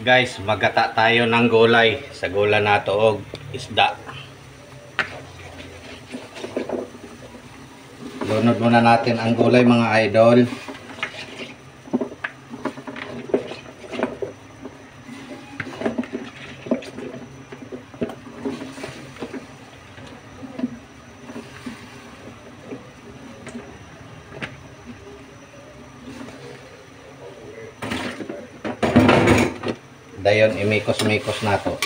Guys, magata tayo ng gulay sa gula nato og isda. Lunod muna natin ang gulay mga idol. Dayon imikos-mikos nato.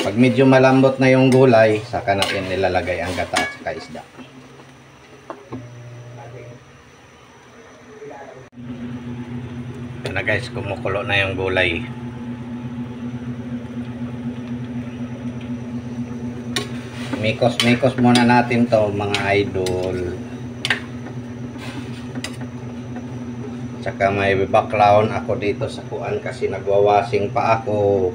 Pag medyo malambot na yung gulay, saka natin nilalagay ang gata at saka isda. Yan na guys, kumukulo na yung gulay. Mikos-mikos muna natin to mga idol. Tsaka may background ako dito sa kuan kasi nagwawashing pa ako.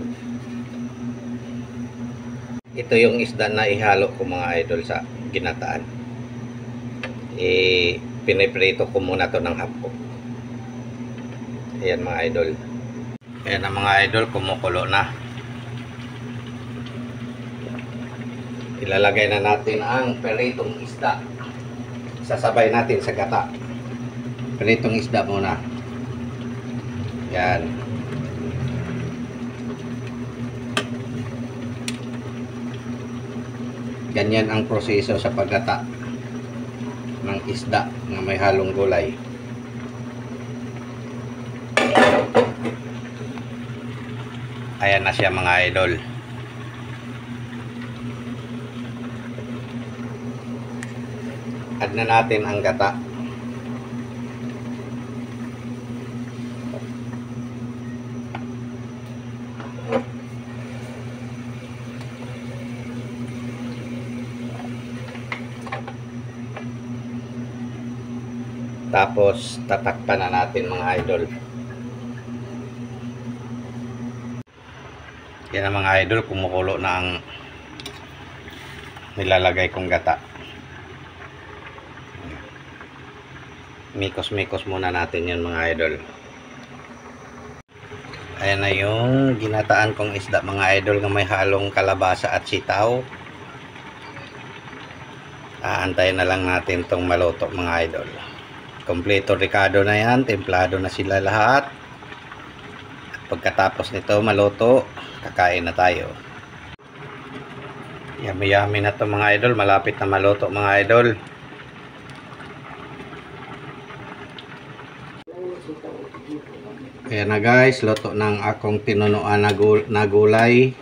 Ito yung isda na ihalo ko mga idol sa ginataan. Piniprito ko muna to ng hapko. Ayan mga idol. Ayan ang mga idol, kumukulo na. Ilalagay na natin ang peritong isda. Sasabay natin sa gata. Peritong isda muna. Yan. Ganyan ang proseso sa paggata ng isda na may halong gulay. Ayan na siya mga idol. Add na natin ang gata. Tapos tatakpan na natin mga idol. Yan ang mga idol, kumukulo na ang nilalagay kong gata. Mikos-mikos muna natin yan mga idol. Ayan na yung ginataan kong isda mga idol na may halong kalabasa at sitaw. Aantayin na lang natin tong maluto mga idol. Kompleto ricado na yan, templado na sila lahat. At pagkatapos nito maluto, kakain na tayo. Yummy yummy na to mga idol, malapit na maluto mga idol. Ayan na guys, luto ng akong tinunuan na gulay.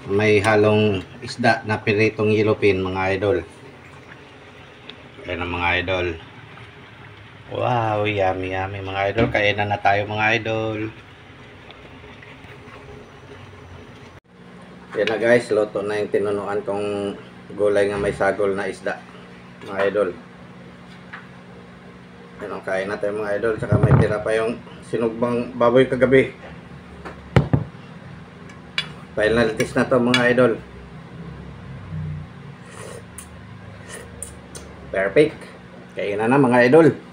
May halong isda na piritong yellowfin mga idol. Ayan na mga idol. Wow, yummy yummy mga idol. Kainan na tayo mga idol. Yan na guys, luto na yung tinunuan kong gulay nga may sagol na isda mga idol. Yan ang kain na tayo mga idol. Tsaka may tira pa yung sinugbang baboy kagabi. Final test na to mga idol. Perfect. Kainan na mga idol.